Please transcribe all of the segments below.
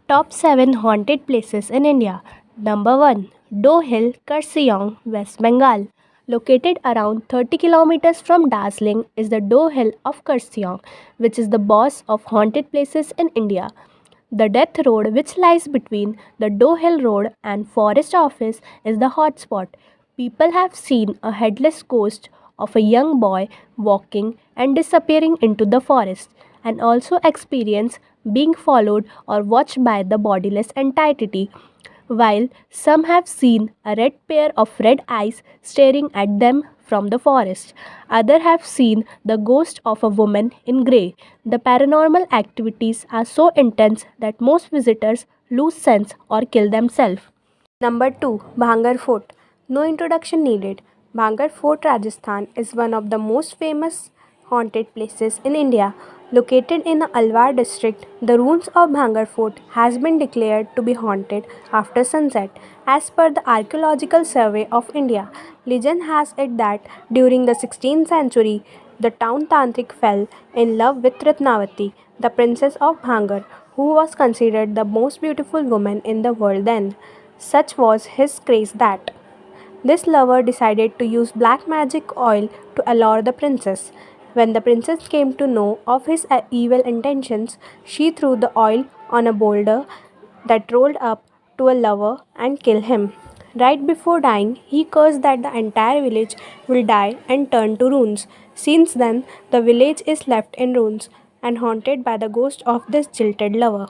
Top 7 haunted places in India. Number 1. Do Hill, Kurseong, West Bengal. Located around 30 kilometers from Darjeeling is the Do Hill of Kurseong, which is the boss of haunted places in India. The Death Road, which lies between the Do Hill Road and Forest Office, is the hotspot. People have seen a headless ghost of a young boy walking and disappearing into the forest, and also experience being followed or watched by the bodiless entity, while some have seen a red pair of red eyes staring at them from the forest. Others have seen the ghost of a woman in grey. The paranormal activities are so intense that most visitors lose sense or kill themselves. Number 2. Bhangar Fort. No introduction needed. Bhangar Fort, Rajasthan is one of the most famous haunted places in India. Located in the Alwar district, the ruins of Bhangar Fort has been declared to be haunted after sunset. As per the Archaeological Survey of India, legend has it that during the 16th century, the town Tantrik fell in love with Ratnavati, the princess of Bhangar, who was considered the most beautiful woman in the world then. Such was his craze that this lover decided to use black magic oil to allure the princess. When the princess came to know of his evil intentions, she threw the oil on a boulder that rolled up to a lover and killed him. Right before dying, he cursed that the entire village will die and turn to ruins. Since then, the village is left in ruins and haunted by the ghost of this jilted lover.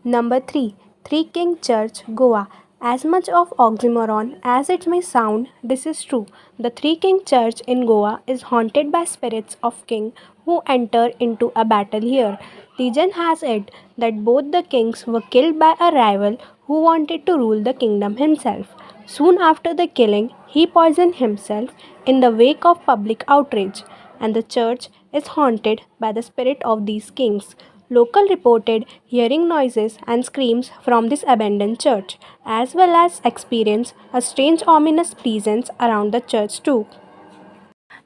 Number 3. Three King Church, Goa. As much of oxymoron as it may sound, this is true. The Three King Church in Goa is haunted by spirits of king who enter into a battle here. Legend has it that both the kings were killed by a rival who wanted to rule the kingdom himself. Soon after the killing, he poisoned himself in the wake of public outrage, and the church is haunted by the spirit of these kings. Local reported hearing noises and screams from this abandoned church, as well as experience a strange ominous presence around the church too.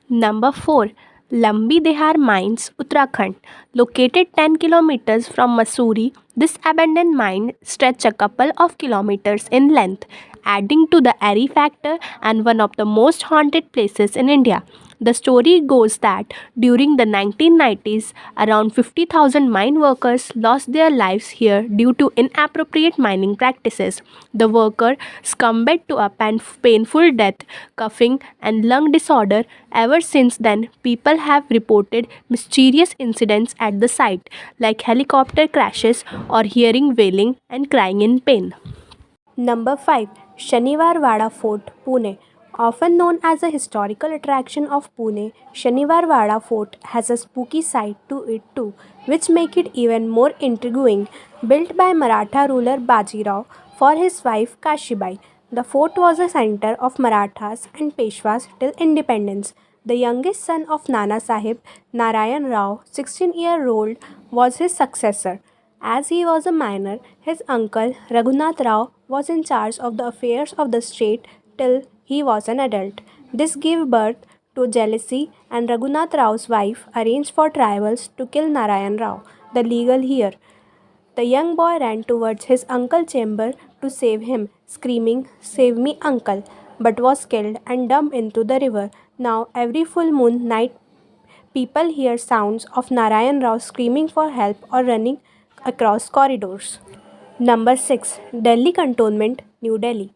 Number 4. Lambidihar Mines, Uttarakhand. Located 10 kilometers from Mussoorie, this abandoned mine stretches a couple of kilometers in length, adding to the airy factor and one of the most haunted places in India. The story goes that during the 1990s, around 50,000 mine workers lost their lives here due to inappropriate mining practices. The worker succumbed to a painful death, coughing, and lung disorder. Ever since then, people have reported mysterious incidents at the site, like helicopter crashes or hearing wailing and crying in pain. Number 5. Sanwarwada Fort, Pune. Often known as a historical attraction of Pune, Sanwarwada Fort has a spooky side to it too, which make it even more intriguing. Built by Maratha ruler Bajirao for his wife Kashibai, the fort was a center of Marathas and Peshwas till independence. The youngest son of Nana Sahib, Narayan Rao, 16-year-old, was his successor. As he was a minor, his uncle Raghunath Rao was in charge of the affairs of the state till he was an adult. This gave birth to jealousy, and Raghunath Rao's wife arranged for tribals to kill Narayan Rao, the legal heir. The young boy ran towards his uncle's chamber to save him, screaming, "Save me, uncle!" but was killed and dumped into the river. Now, every full moon night, people hear sounds of Narayan Rao screaming for help or running across corridors. Number 6. Delhi Cantonment, New Delhi.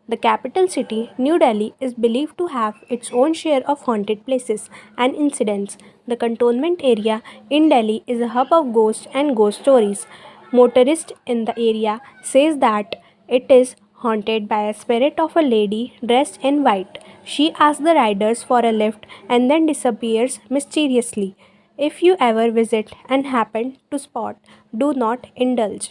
The capital city, New Delhi, is believed to have its own share of haunted places and incidents. The cantonment area in Delhi is a hub of ghosts and ghost stories. Motorists in the area says that it is haunted by a spirit of a lady dressed in white. She asks the riders for a lift and then disappears mysteriously. If you ever visit and happen to spot, do not indulge.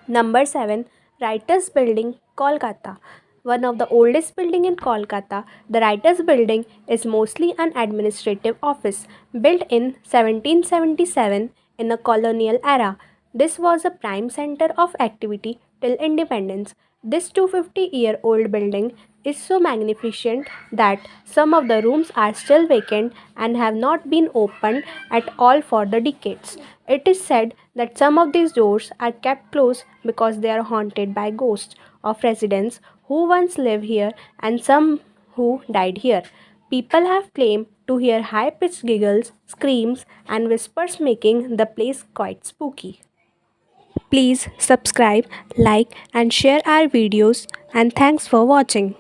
Number 7. Writers Building, Kolkata. One of the oldest building in Kolkata, the Writers Building is mostly an administrative office built in 1777 in the colonial era. This was a prime center of activity till independence. This 250-year-old building is so magnificent that some of the rooms are still vacant and have not been opened at all for the decades. It is said that some of these doors are kept closed because they are haunted by ghosts of residents who once lived here and some who died here. People have claimed to hear high pitched giggles, screams, and whispers, making the place quite spooky. Please subscribe, like, and share our videos, and thanks for watching.